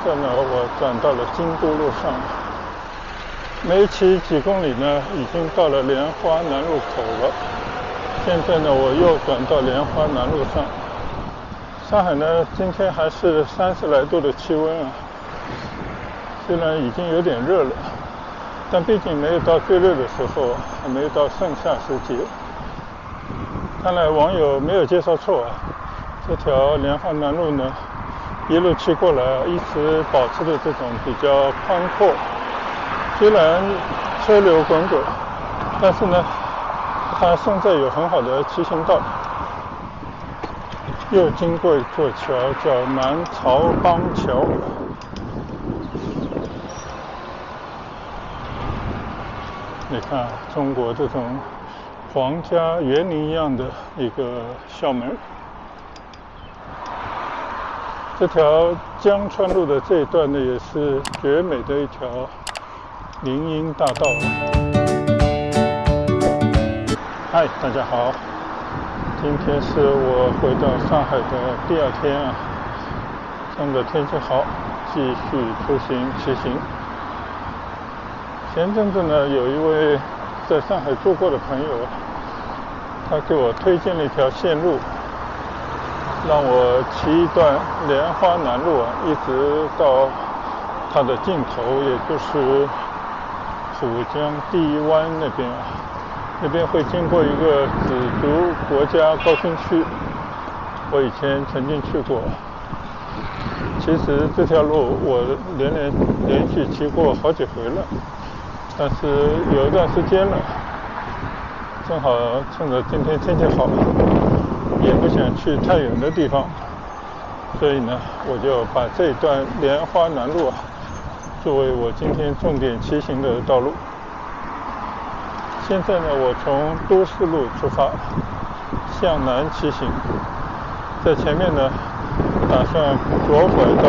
在呢，我转到了京都路上，没骑几公里呢，已经到了莲花南路口了。现在呢，我又转到莲花南路上。上海呢，今天还是30来度的气温啊，虽然已经有点热了，但毕竟没有到最热的时候，还没有到盛夏时节。看来网友没有介绍错啊，这条莲花南路呢，一路骑过来，一直保持着这种比较宽阔，虽然车流滚滚，但是呢，它胜在有很好的骑行道。又经过一座桥，叫南朝帮桥。你看，中国这种皇家园林一样的一个校门。这条江川路的这一段呢，也是绝美的一条林荫大道。嗨，大家好，今天是我回到上海的第2天啊，趁着天气好，继续出行骑行。前阵子呢，有一位在上海住过的朋友，他给我推荐了一条线路，让我骑一段莲花南路啊，一直到它的尽头，也就是浦江第一湾那边啊。那边会经过一个紫竹国家高新区，我以前曾经去过。其实这条路我连续骑过好几回了，但是有一段时间了，正好趁着今天天气好，也不想去太远的地方，所以呢，我就把这一段莲花南路啊，作为我今天重点骑行的道路。现在呢，我从都市路出发，向南骑行，在前面呢，打算左拐到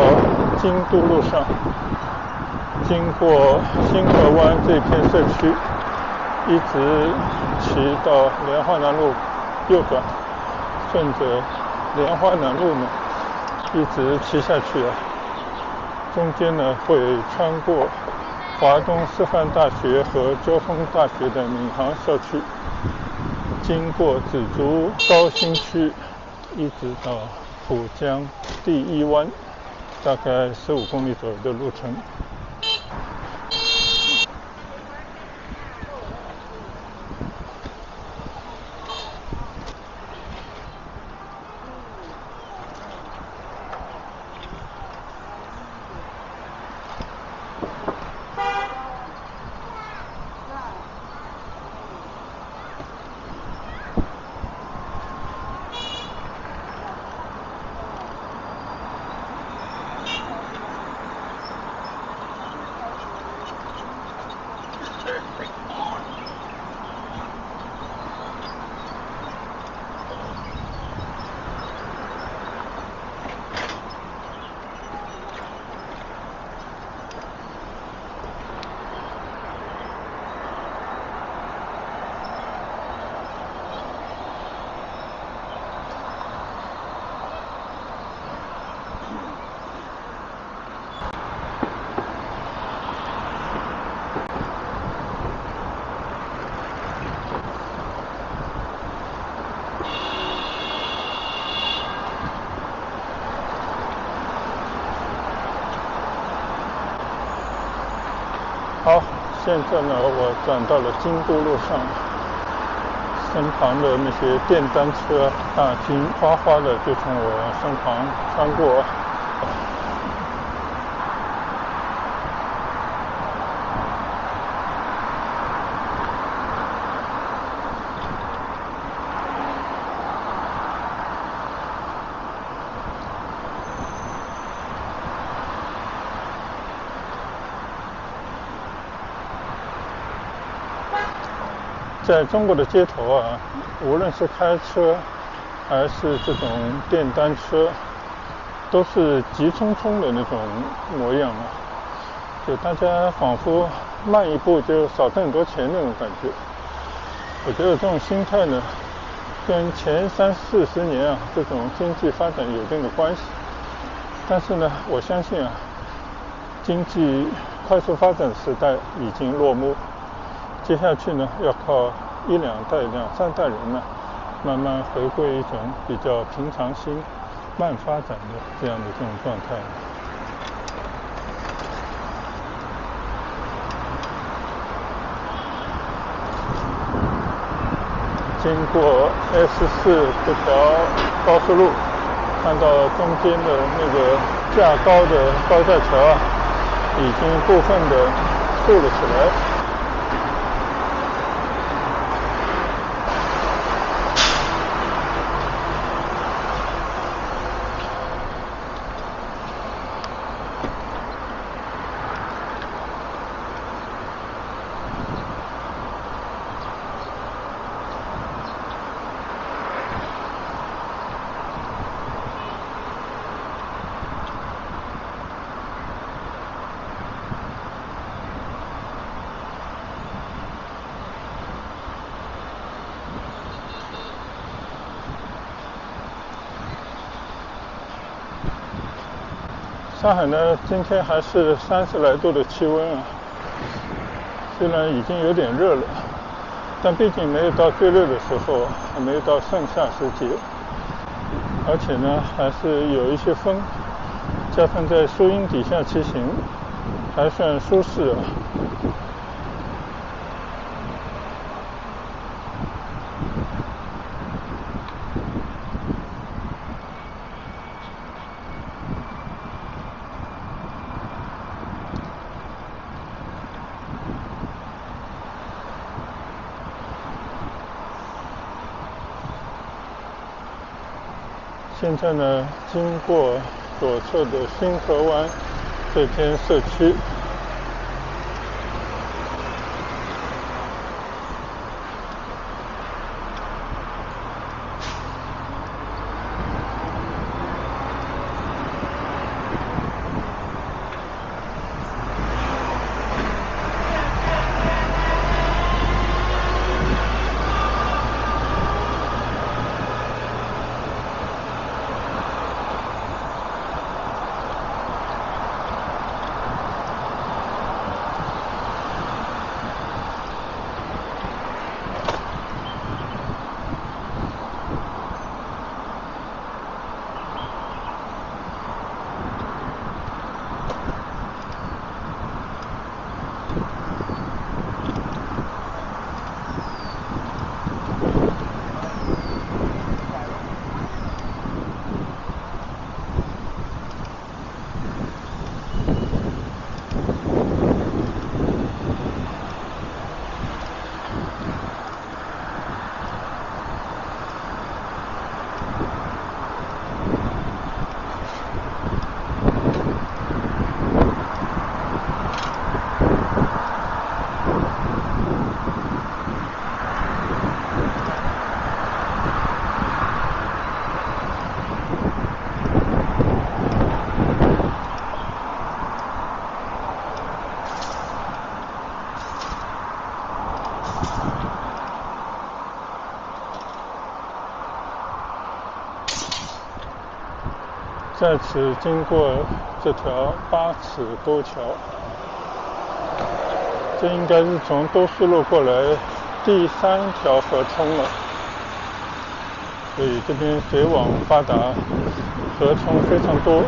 京都路上，经过新河湾这片社区，一直骑到莲花南路右转，顺着莲花南路呢，一直骑下去啊。中间呢，会穿过华东师范大学和交通大学的闵行校区，经过紫竹高新区，一直到浦江第一湾，大概15公里左右的路程。好，现在呢，我转到了京都路上，身旁的那些电单车大军哗哗的就从我身旁穿过。在中国的街头啊，无论是开车还是这种电单车，都是急匆匆的那种模样啊，就大家仿佛慢一步就少挣很多钱那种感觉。我觉得这种心态呢，跟前30-40年啊这种经济发展有一定的关系。但是呢，我相信啊，经济快速发展时代已经落幕，接下去呢，要靠1、2代、2、3代人呢，慢慢回归一种比较平常心、慢发展的这样的这种状态。经过 S4 这条高速路，看到中间的那个架高的高架桥啊，已经部分的竖了起来。上海呢，今天还是30来度的气温啊，虽然已经有点热了，但毕竟没有到最热的时候，还没有到盛夏时节，而且呢，还是有一些风，加上在树荫底下骑行，还算舒适啊。现在呢，经过左侧的星河湾这片社区，在此经过这条8尺沟桥，这应该是从都市路过来第3条河通了，所以这边水网发达，河冲非常多。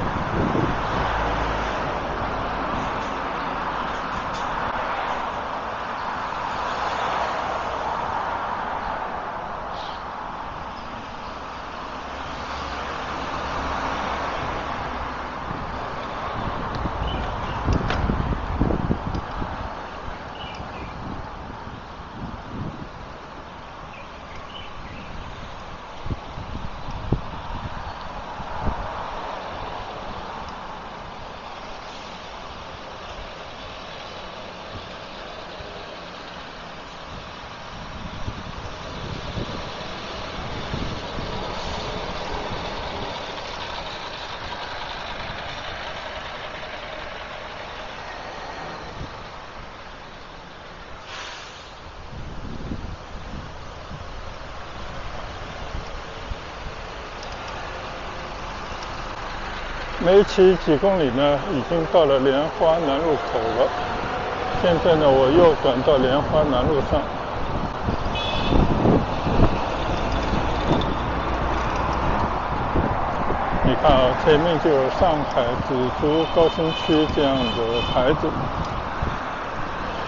没骑几公里呢，已经到了莲花南路口了。现在呢，我右转到莲花南路上。你看啊，前面就有上海紫竹高新区这样的牌子。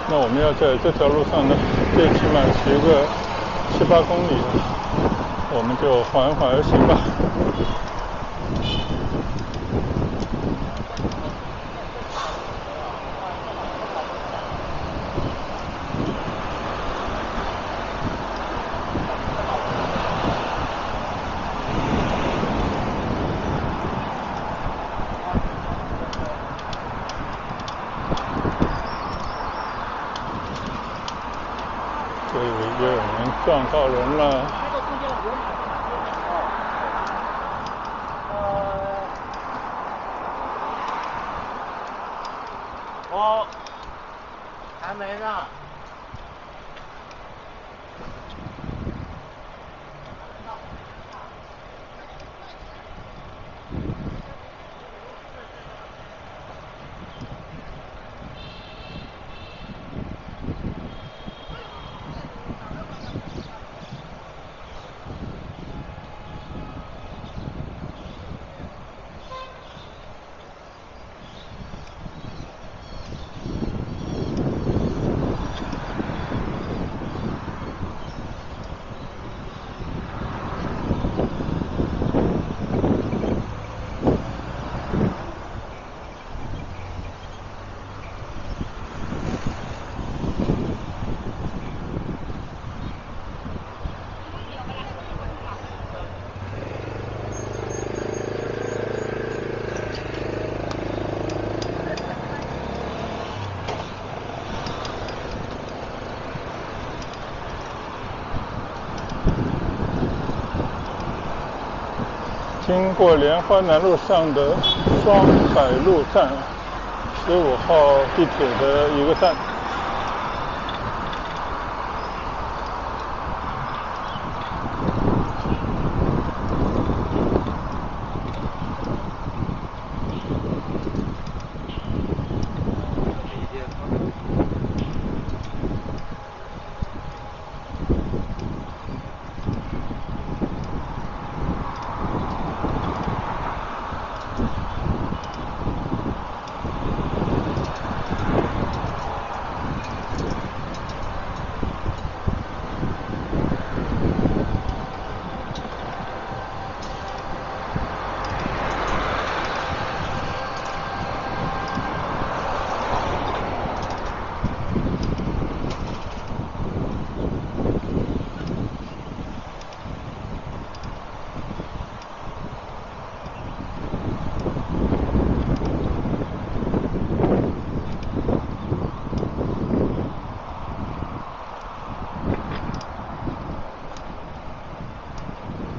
那我们要在这条路上呢，最起码骑个7、8公里，我们就缓缓而行吧。这里又有人撞到人了。哦，还没呢。经过莲花南路上的双柏路站，15号地铁的一个站。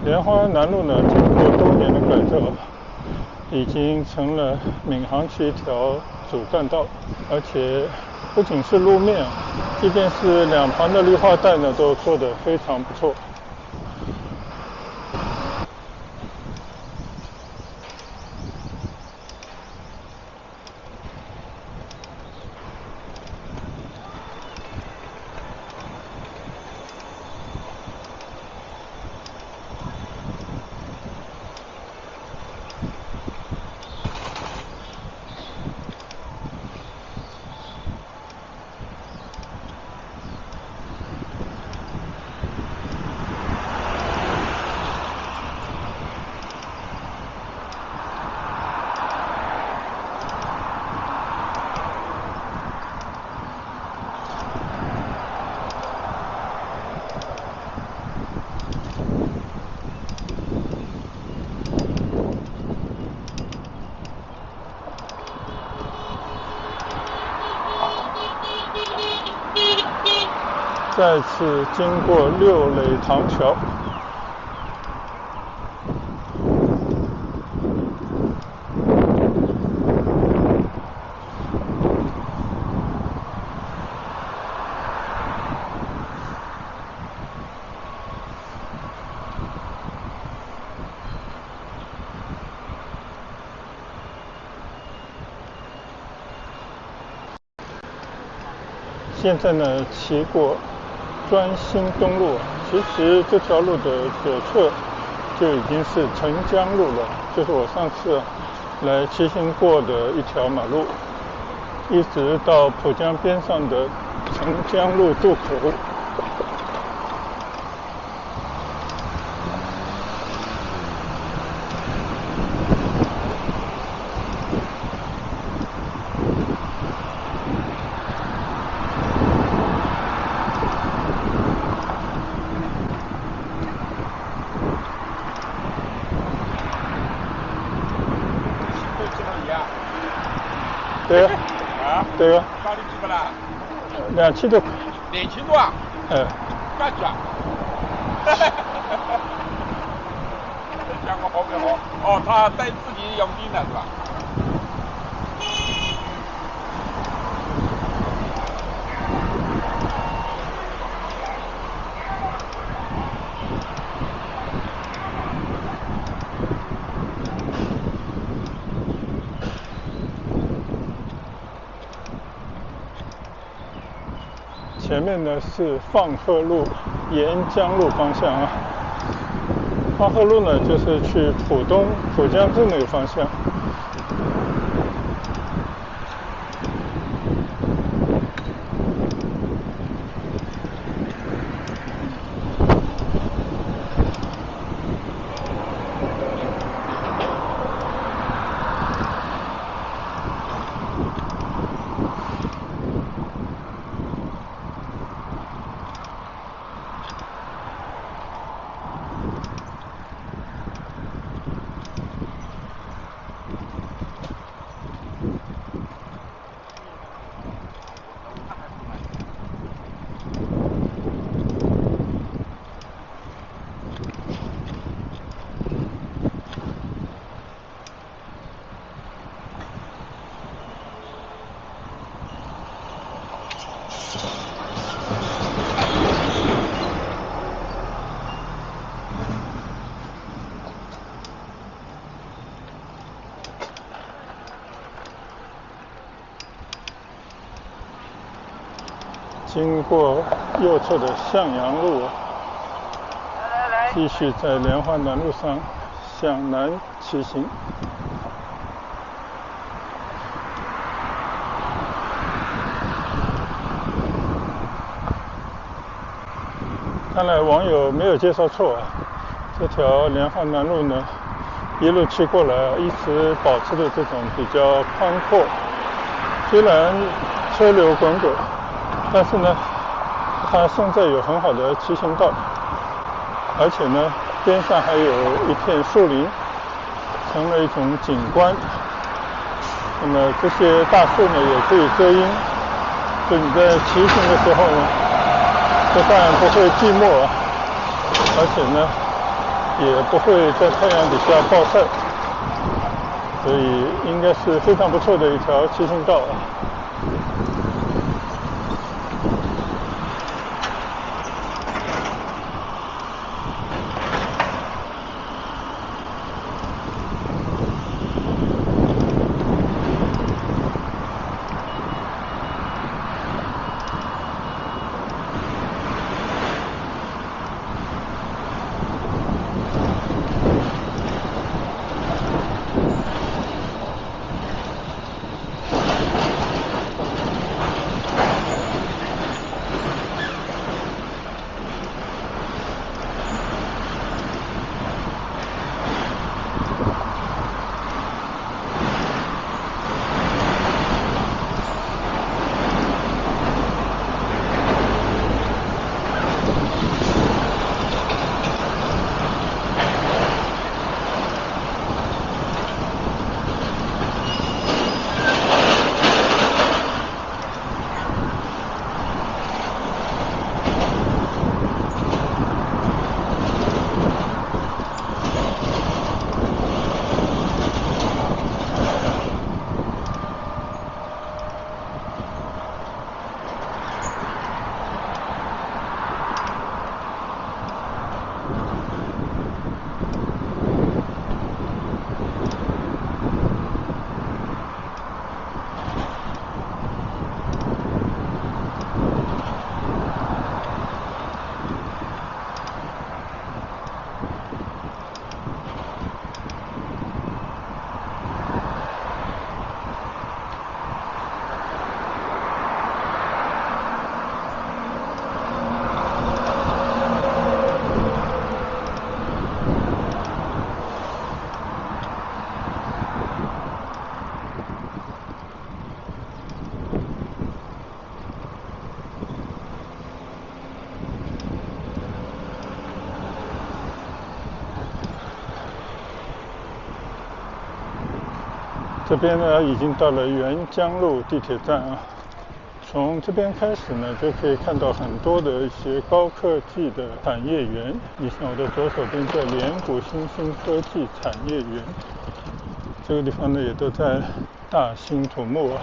莲花南路呢，经过多年的改造，已经成了闵行区一条主干道，而且不仅是路面，即便是两旁的绿化带呢，都做得非常不错。再次经过六磊塘桥。现在呢骑过专兴东路，其实这条路的左侧就已经是澄江路了，就是我上次来骑行过的一条马路，一直到浦江边上的澄江路渡口。对啊，对啊，到底几个啦？2000多。2000多啊？哎。干啥？讲个好不好？哦，他带自己养病的是吧？前面呢是放鹤路沿江路方向啊，放鹤路呢就是去浦东浦江镇那个方向。经过右侧的向阳路，继续在莲花南路上向南骑行。看来网友没有介绍错啊，这条莲花南路呢，一路骑过来一直保持着这种比较宽阔，虽然车流滚滚，但是呢它胜在有很好的骑行道，而且呢边上还有一片树林，成了一种景观。那么这些大树呢也可以遮阴，所以你在骑行的时候呢，不但不会寂寞，而且呢也不会在太阳底下暴晒，所以应该是非常不错的一条骑行道啊。这边呢已经到了沅江路地铁站啊，从这边开始呢就可以看到很多的一些高科技的产业园。你像我的左手边叫连谷新兴科技产业园，这个地方呢也都在大兴土木啊。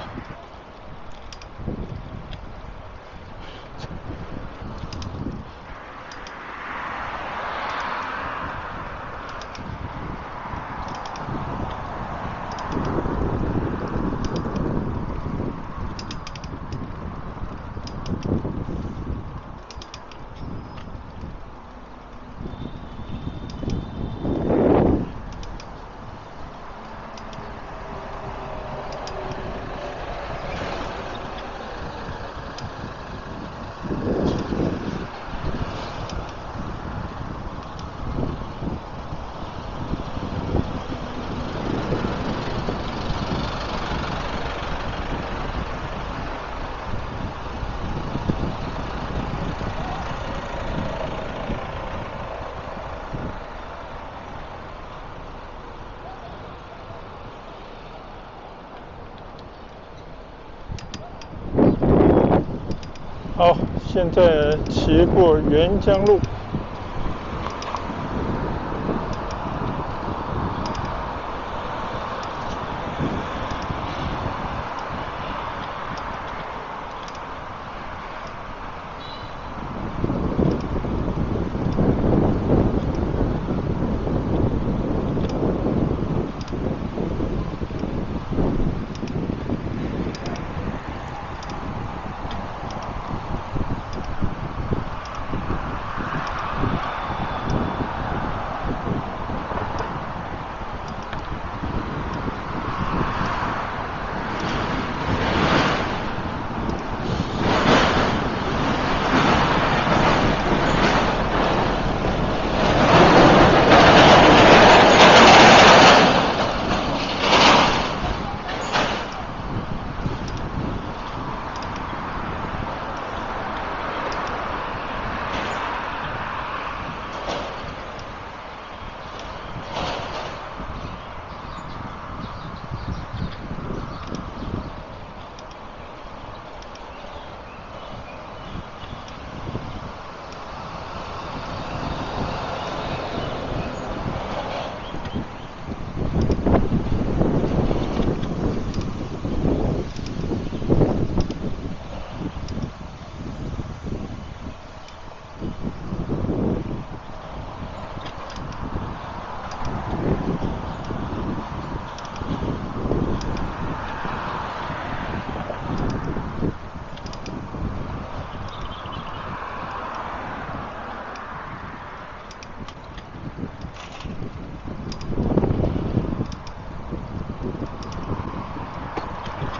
好，现在骑过沅江路。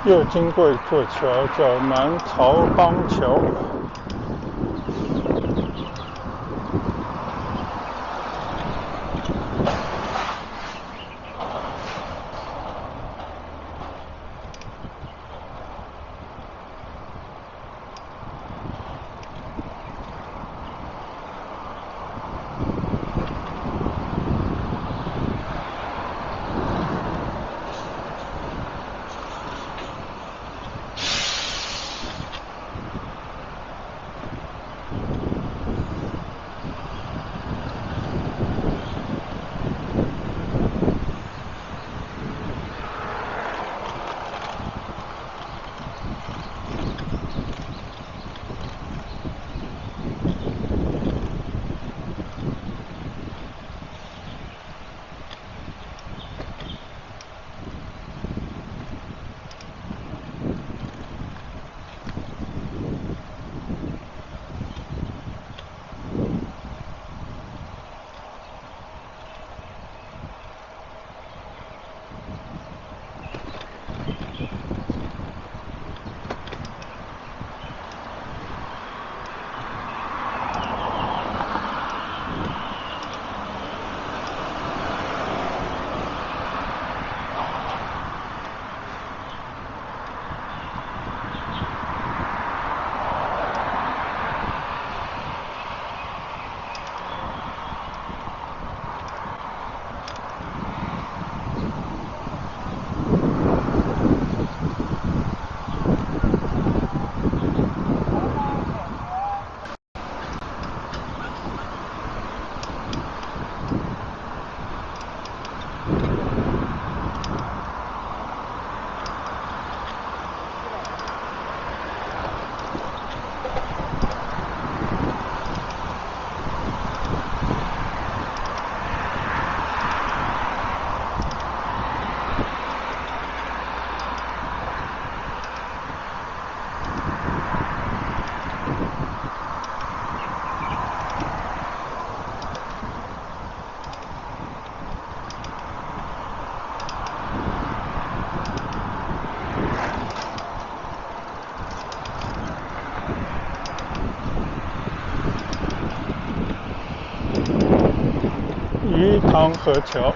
又经过一座桥，叫南曹帮桥。鱼塘河桥。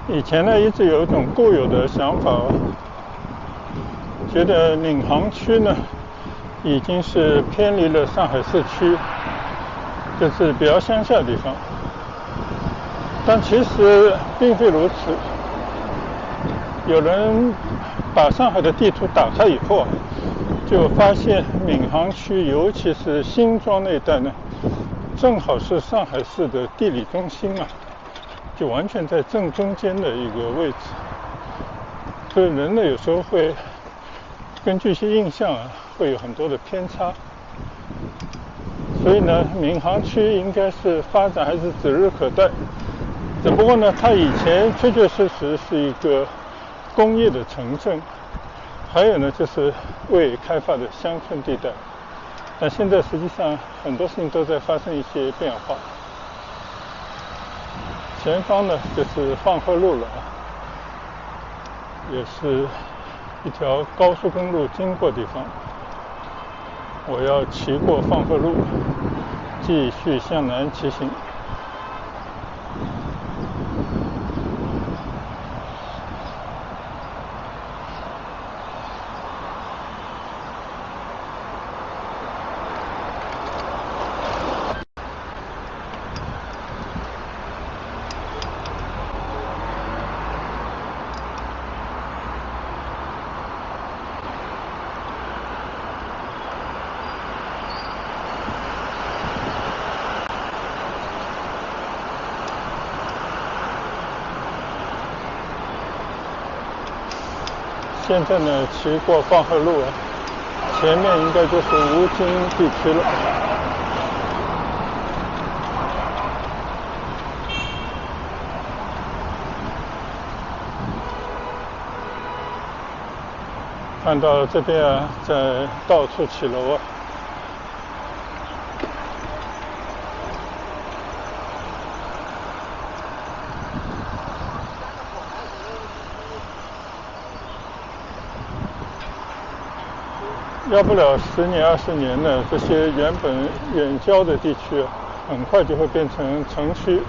以前呢，一直有一种固有的想法，觉得闵行区呢已经是偏离了上海市区，就是比较乡下的地方。但其实并非如此。有人把上海的地图打开以后，就发现闵行区，尤其是新庄那一带呢，正好是上海市的地理中心啊，就完全在正中间的一个位置。所以人呢，有时候会根据一些印象啊，会有很多的偏差。所以呢，闵行区应该是发展还是指日可待。只不过呢，它以前确确实实是一个工业的城镇，还有呢就是未开发的乡村地带。但现在实际上很多事情都在发生一些变化。前方呢就是放河路了，也是一条高速公路经过的地方。我要骑过放河路，继续向南骑行。现在呢，骑过放河路，前面应该就是吴京地区了。看到这边啊，在到处起楼啊。要不了10年20年呢，这些原本远郊的地区很快就会变成城区，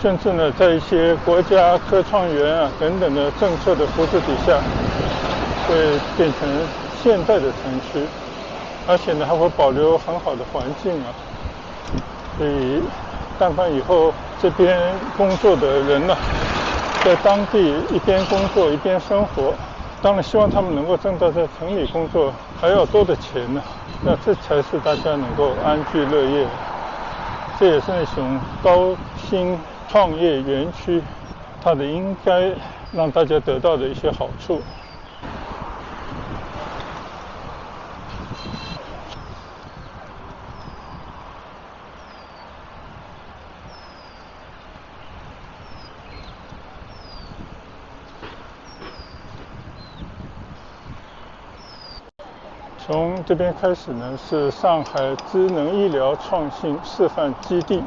甚至呢，在一些国家科创园啊等等的政策的扶持底下，会变成现代的城区，而且呢还会保留很好的环境啊。所以，但凡以后这边工作的人呢，在当地一边工作一边生活。当然希望他们能够挣到在城里工作还要多的钱呢，那这才是大家能够安居乐业。这也是那种高新创业园区它的应该让大家得到的一些好处。从这边开始呢，是上海智能医疗创新示范基地。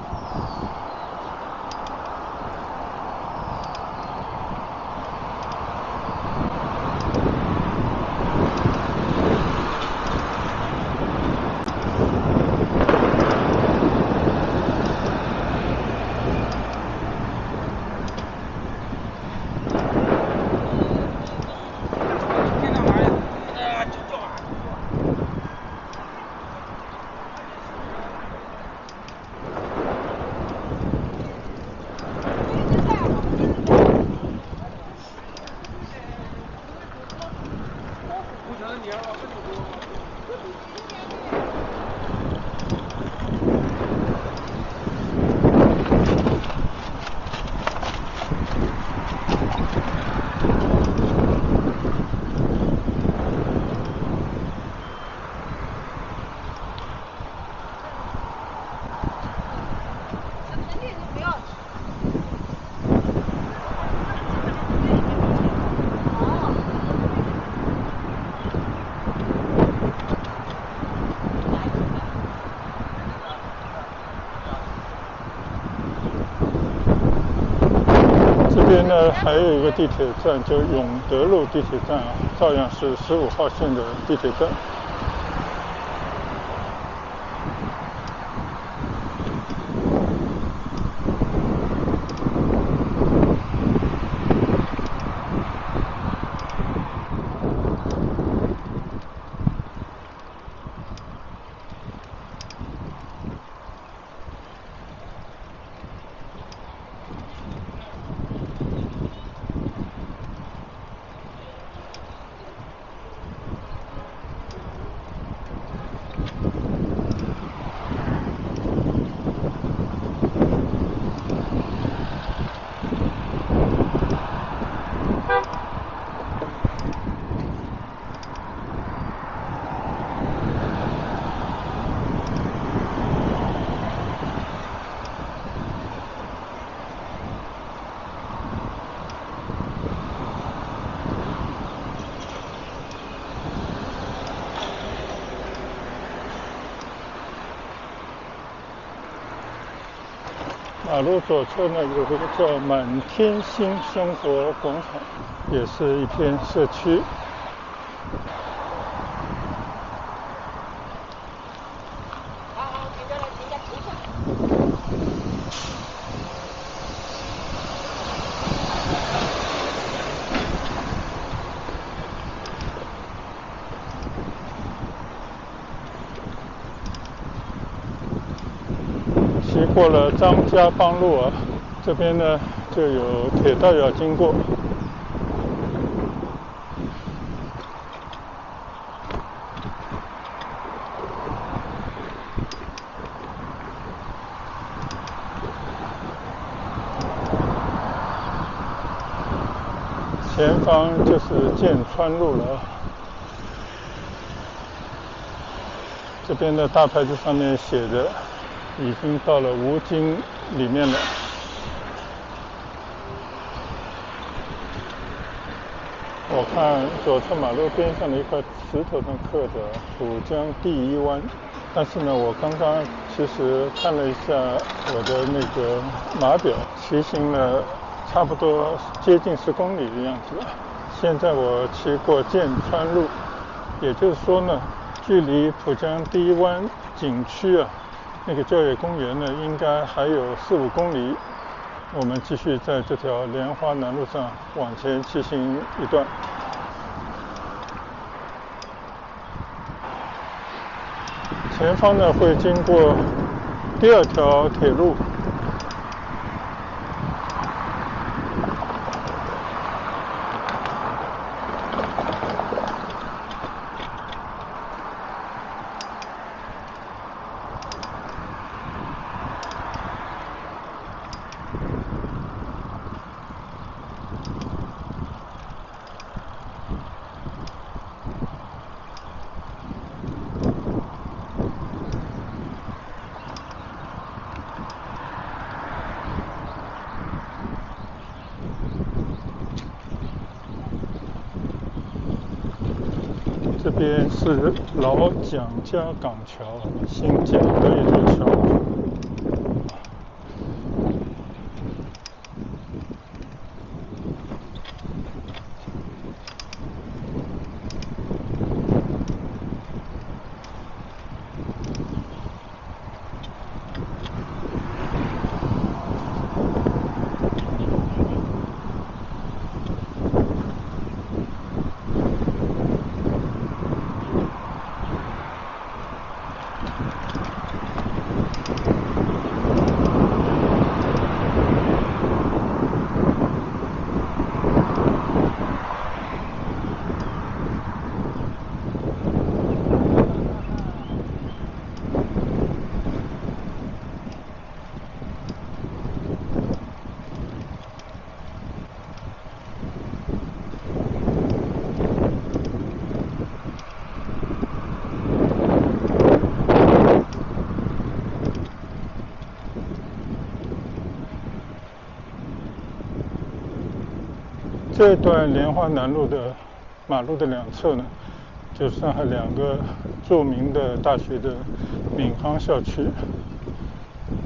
这边呢还有一个地铁站，就永德路地铁站啊，照样是15号线的地铁站。马路左侧呢有一个叫满天星生活广场，也是一片社区。好，停下来，停下。骑过了张家浜路啊，这边呢就有铁道要经过。前方就是剑川路了，这边的大牌子上面写着已经到了吴京里面了。我看左侧马路边上的一块石头上刻着浦江第一湾，但是呢，我刚刚其实看了一下我的那个码表，骑行了差不多接近10公里的样子。现在我骑过剑川路，也就是说呢，距离浦江第一湾景区啊，那个郊野公园呢，应该还有4-5公里。我们继续在这条莲花南路上往前骑行一段。前方呢会经过第2条铁路，这边是老蒋家港桥，新建的一座桥。这段莲花南路的马路的两侧呢，就是上海2个著名的大学的闵行校区，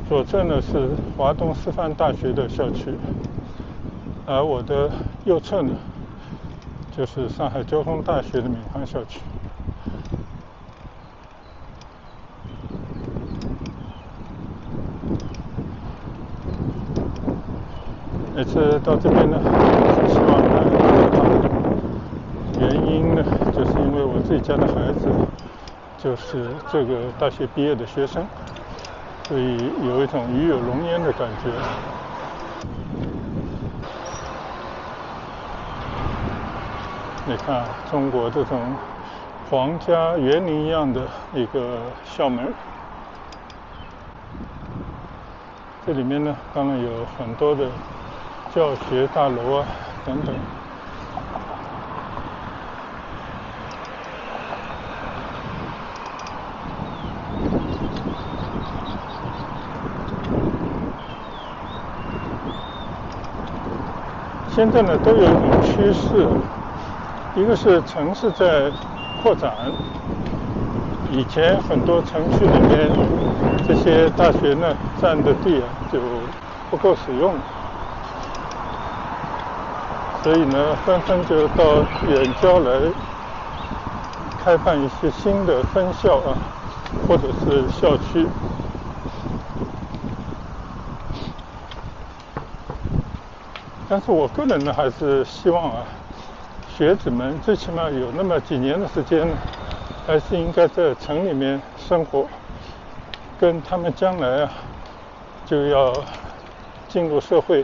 左侧呢是华东师范大学的校区。而我的右侧呢，就是上海交通大学的闵行校区。每次到这边呢，是希望来看看。原因呢，就是因为我自己家的孩子就是这个大学毕业的学生，所以有一种与有荣焉的感觉。你看，中国这种皇家园林一样的一个校门，这里面呢，当然有很多的教学大楼啊等等。现在呢，都有一种趋势，一个是城市在扩展，以前很多城区里面这些大学呢占的地就不够使用，所以呢纷纷就到远郊来开办一些新的分校或者是校区。但是我个人呢，还是希望学子们最起码有那么几年的时间呢，还是应该在城里面生活，跟他们将来就要进入社会、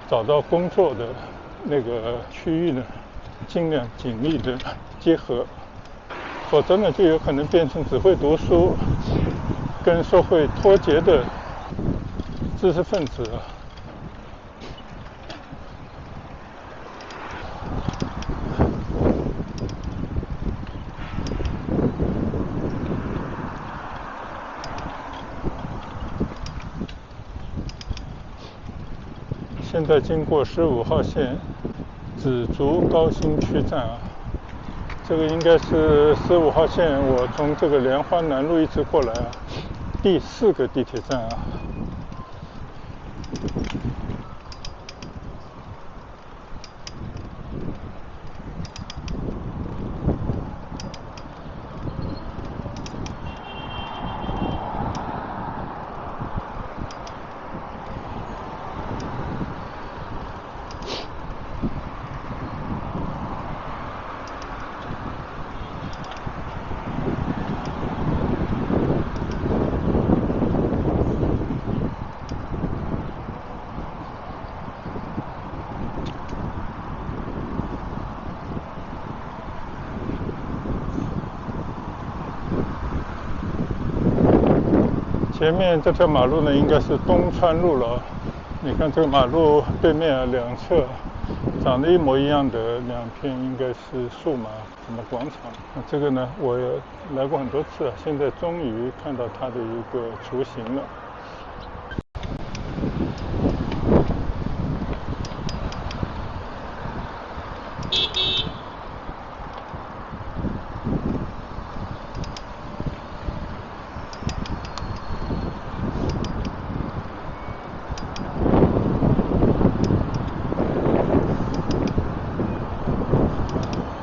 找到工作的那个区域呢，尽量紧密的结合，否则呢，就有可能变成只会读书、跟社会脱节的知识分子。现在经过15号线紫竹高新区站这个应该是15号线我从这个莲花南路一直过来第4个地铁站前面这条马路呢，应该是东川路了。你看这个马路对面两侧长得一模一样的两片，应该是数码什么广场。这个呢，我也来过很多次现在终于看到它的一个雏形了。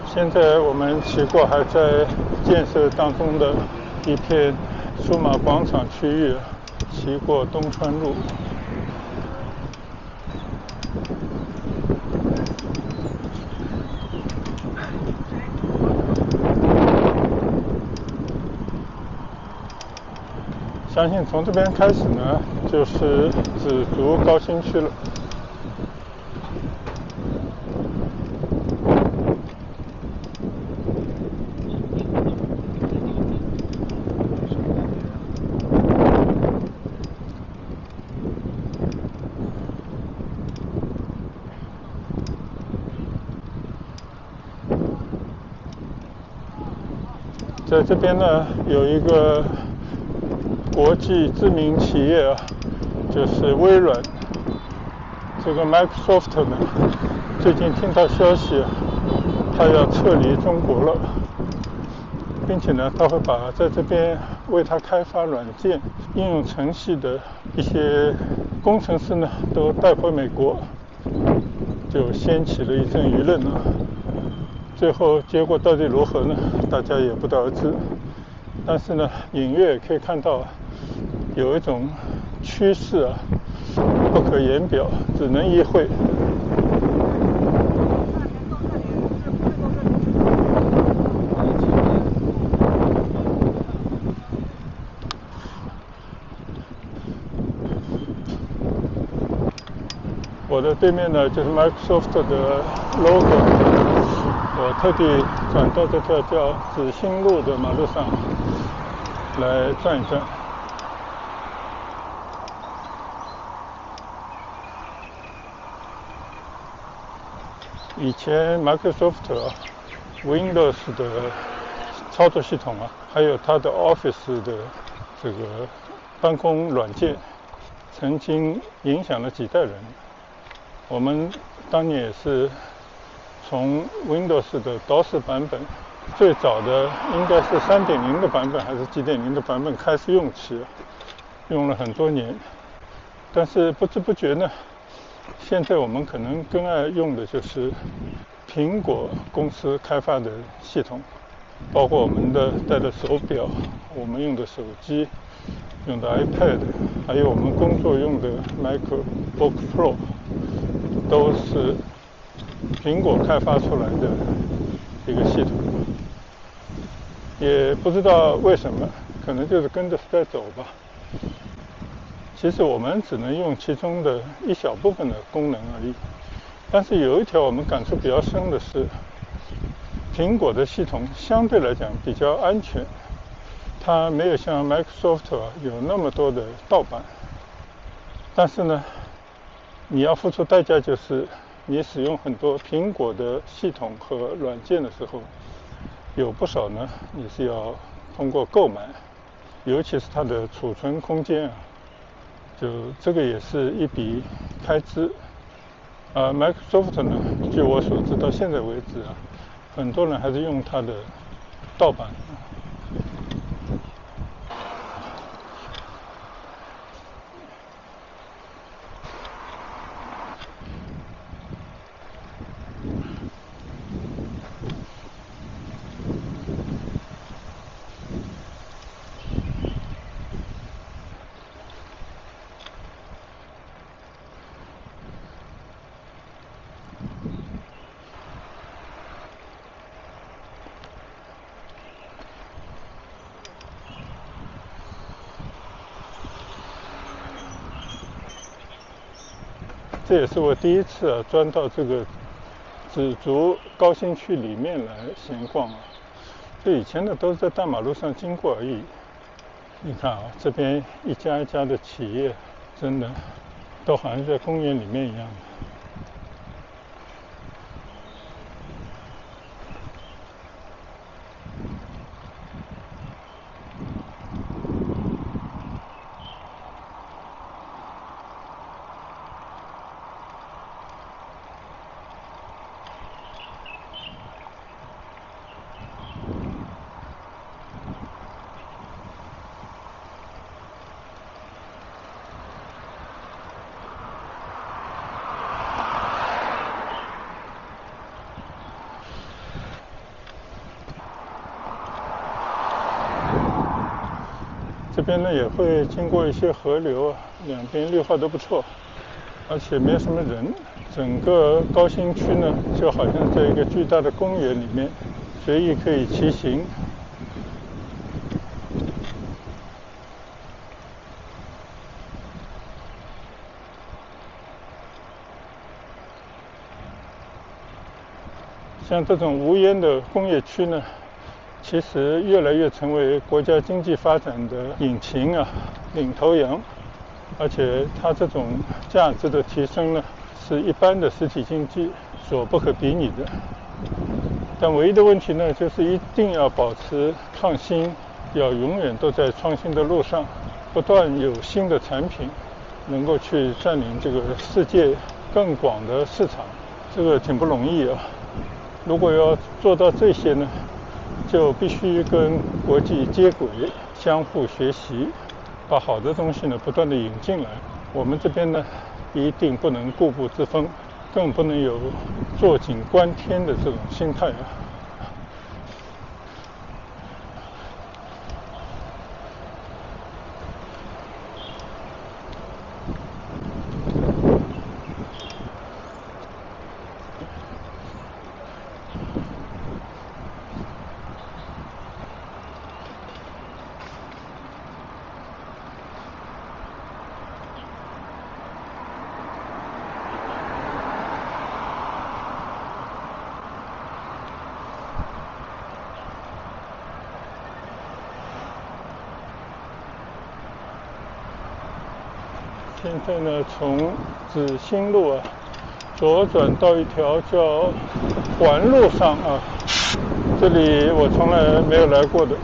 现在我们骑过还在建设当中的一片数码广场区域，骑过东川路。相信从这边开始呢，就是紫竹高新区了。在这边呢，有一个国际知名企业就是微软。这个 Microsoft 呢，最近听到消息它要撤离中国了，并且呢，它会把在这边为它开发软件、应用程序的一些工程师呢，都带回美国。就掀起了一阵舆论啊。最后结果到底如何呢？大家也不得而知。但是呢，隐约可以看到有一种趋势啊，不可言表，只能意会。我的对面呢就是 Microsoft 的 logo， 我特地转到这条叫紫星路的马路上来转一转。以前 Microsoft、Windows 的操作系统啊，还有它的 Office 的这个办公软件，曾经影响了几代人。我们当年也是从 Windows 的 DOS 版本，最早的应该是 3.0 的版本还是几点0的版本开始用起，用了很多年。但是不知不觉呢，现在我们可能更爱用的就是苹果公司开发的系统，包括我们的戴的手表，我们用的手机，用的 iPad， 还有我们工作用的 MacBook Pro， 都是苹果开发出来的一个系统。也不知道为什么，可能就是跟着时代走吧。其实我们只能用其中的一小部分的功能而已。但是有一条我们感触比较深的是，苹果的系统相对来讲比较安全，它没有像 Microsoft 有那么多的盗版。但是呢，你要付出代价，就是你使用很多苹果的系统和软件的时候，有不少呢你是要通过购买，尤其是它的储存空间啊，就这个也是一笔开支。Microsoft 呢，据我所知到现在为止啊，很多人还是用它的盗版。这也是我第一次钻到这个紫竹高新区里面来闲逛啊。这以前呢都是在大马路上经过而已。你看啊，这边一家一家的企业，真的都好像在公园里面一样。这边呢也会经过一些河流啊，两边绿化都不错，而且没有什么人。整个高新区呢就好像在一个巨大的公园里面，随意可以骑行。像这种无烟的工业区呢，其实越来越成为国家经济发展的引擎啊，领头羊。而且它这种价值的提升呢，是一般的实体经济所不可比拟的。但唯一的问题呢，就是一定要保持创新，要永远都在创新的路上，不断有新的产品能够去占领这个世界更广的市场，这个挺不容易啊。如果要做到这些呢，就必须跟国际接轨，相互学习，把好的东西呢不断的引进来。我们这边呢一定不能固步自封，更不能有坐井观天的这种心态啊。现在呢，从紫新路啊左转到一条叫环路上啊，这里我从来没有来过的。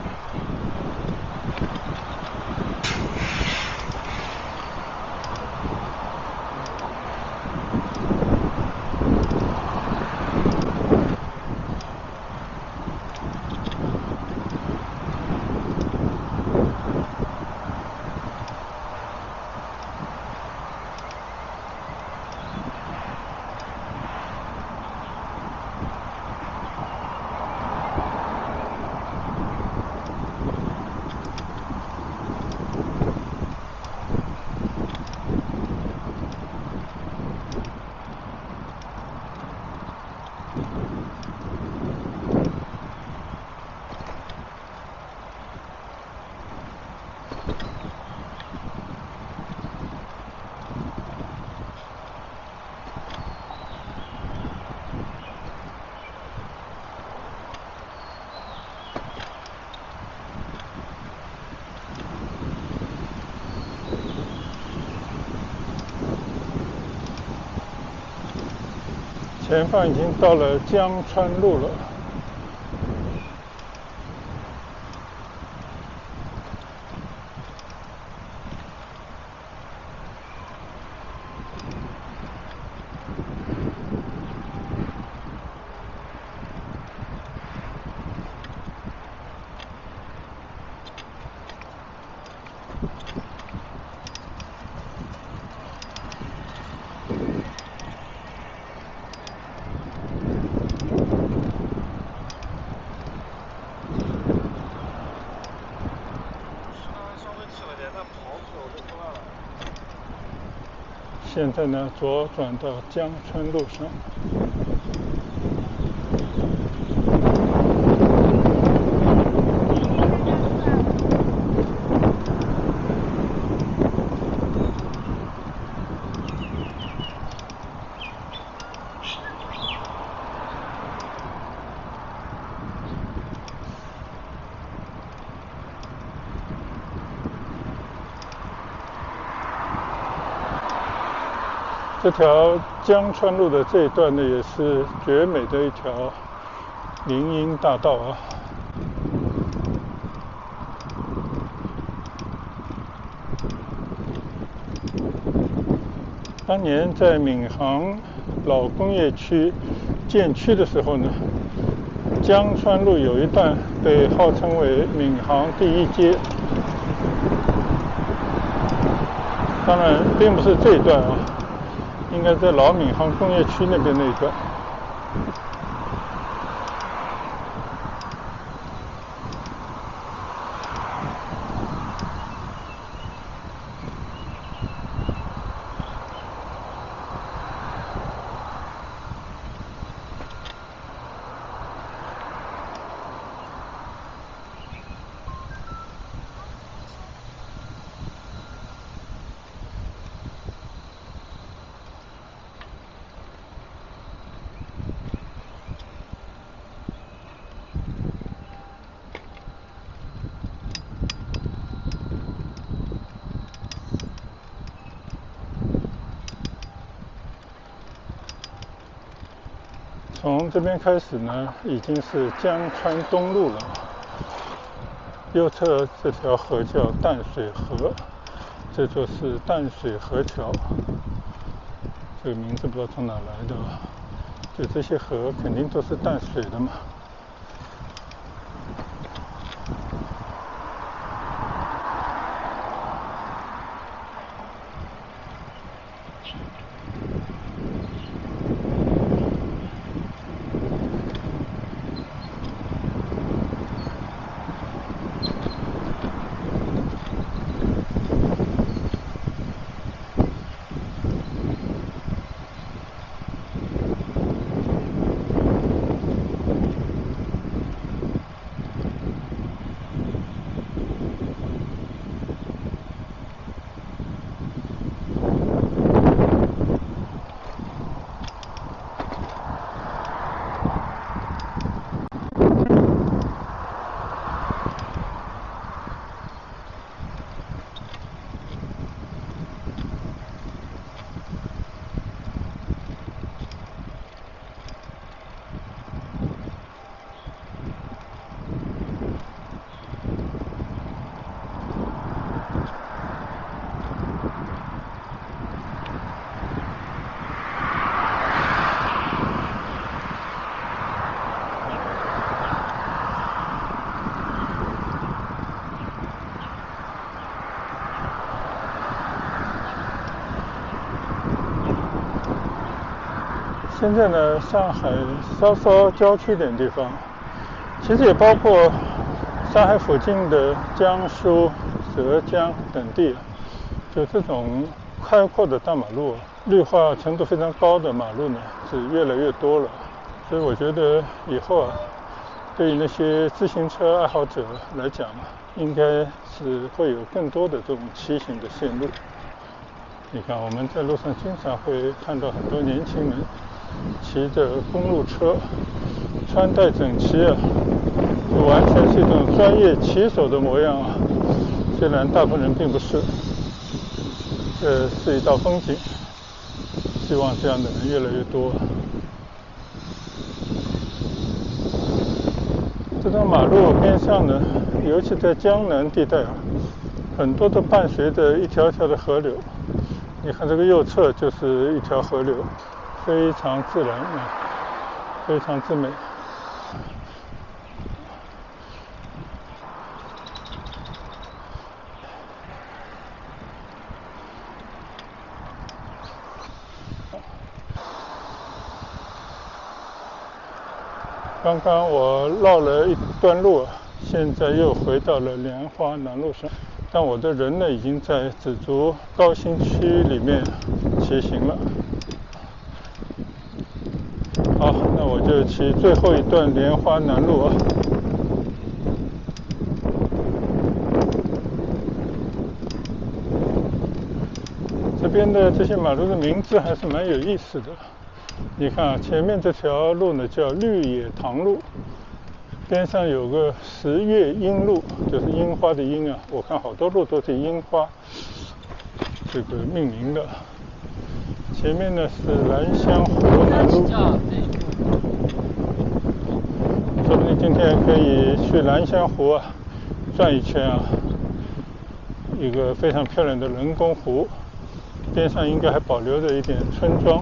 前方已经到了江川路了。现在呢，左转到江川路上。这条江川路的这一段呢，也是绝美的一条林荫大道啊。当年在闵行老工业区建区的时候呢，江川路有一段被号称为闵行第一街。当然，并不是这一段啊。应该在老闵行工业区那边那一段。从这边开始呢，已经是江川东路了。右侧这条河叫淡水河，这就是淡水河桥。这个名字不知道从哪来的，就这些河肯定都是淡水的嘛。现在呢，上海稍稍郊区点地方，其实也包括上海附近的江苏、浙江等地，就这种开阔的大马路，绿化程度非常高的马路呢，是越来越多了。所以我觉得以后啊，对于那些自行车爱好者来讲，应该是会有更多的这种骑行的线路。你看，我们在路上经常会看到很多年轻人骑着公路车，穿戴整齐啊，就完全是一种专业骑手的模样啊。虽然大部分人并不是，这是一道风景，希望这样的人越来越多。这条马路边上呢，尤其在江南地带啊，很多都伴随着一条条的河流。你看这个右侧就是一条河流，非常自然啊，非常之美。刚刚我绕了一段路，现在又回到了莲花南路上，但我的人呢已经在紫竹高新区里面骑行了。好，那我就骑最后一段莲花南路啊。这边的这些马路的名字还是蛮有意思的。你看啊，前面这条路呢叫绿野塘路，边上有个十月樱路，就是樱花的樱啊。我看好多路都是樱花这个命名的。前面呢是兰香湖南路，说不定今天可以去兰香湖啊转一圈啊。一个非常漂亮的人工湖，边上应该还保留着一点村庄。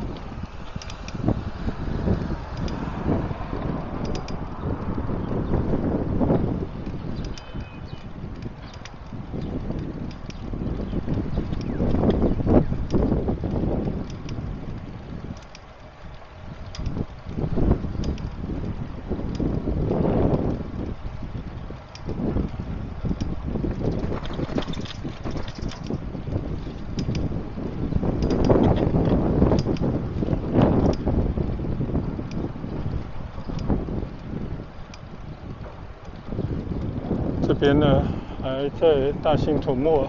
这边呢还在大兴土木啊。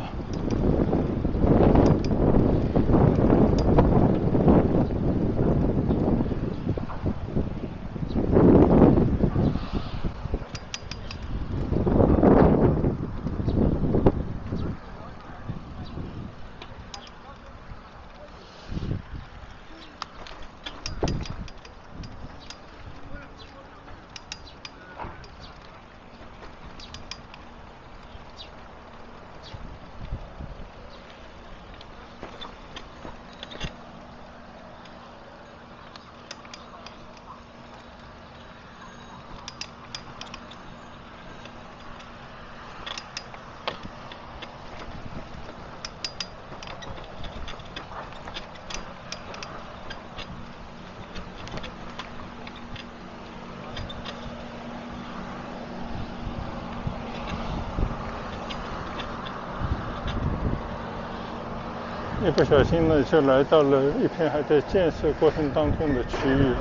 一不小心呢，就来到了一片还在建设过程当中的区域。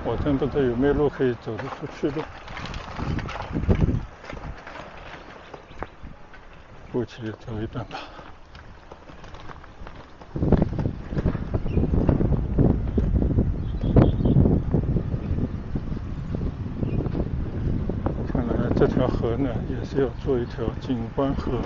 我真不知道有没有路可以走得出去的。姑且走一段吧。看来这条河呢，也是要做一条景观河。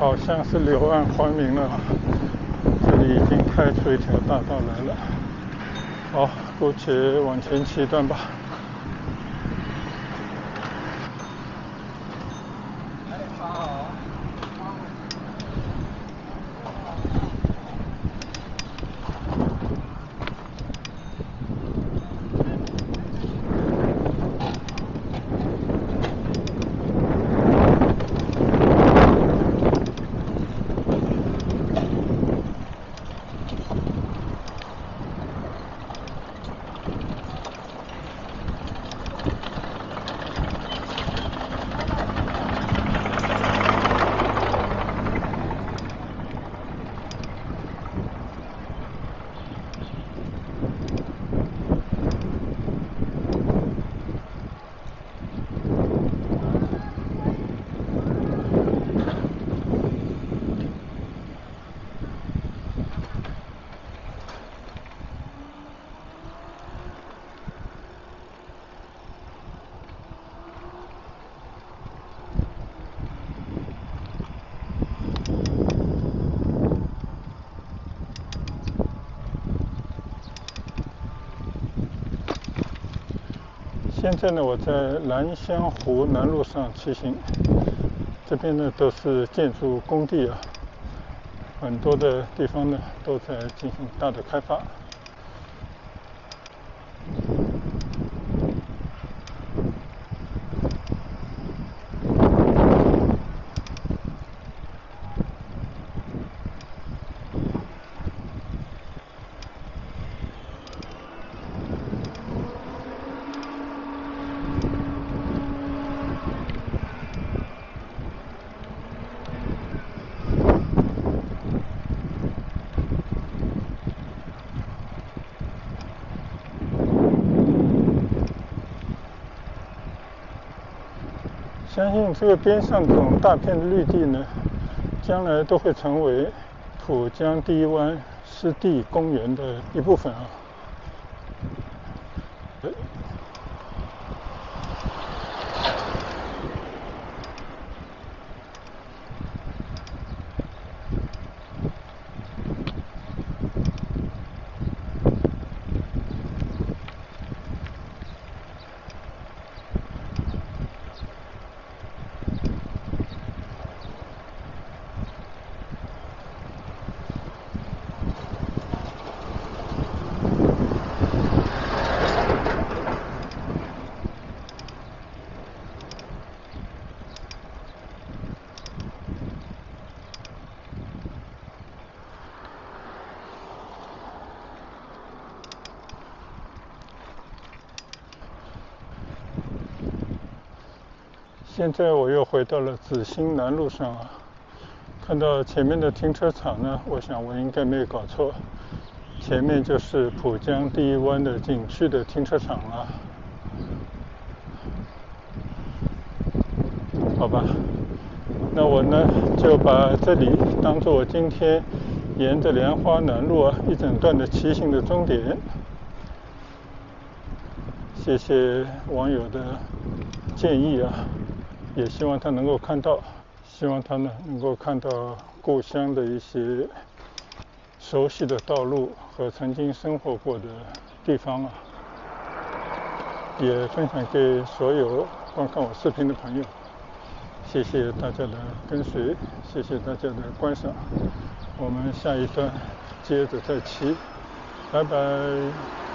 好像是柳暗花明了，这里已经开出一条大道来了。好，姑且往前骑一段吧。现在呢，我在兰香湖南路上骑行，这边呢都是建筑工地啊，很多的地方呢都在进行大的开发。相信这个边上这种大片的绿地呢，将来都会成为浦江第一湾湿地公园的一部分啊。现在我又回到了紫兴南路上啊，看到前面的停车场呢，我想我应该没有搞错，前面就是浦江第一湾的景区的停车场了。好吧，那我呢就把这里当作我今天沿着莲花南路啊一整段的骑行的终点。谢谢网友的建议啊，也希望他能够看到，希望他呢能够看到故乡的一些熟悉的道路和曾经生活过的地方啊，也分享给所有观看我视频的朋友。谢谢大家的跟随，谢谢大家的观赏，我们下一段接着再骑，拜拜。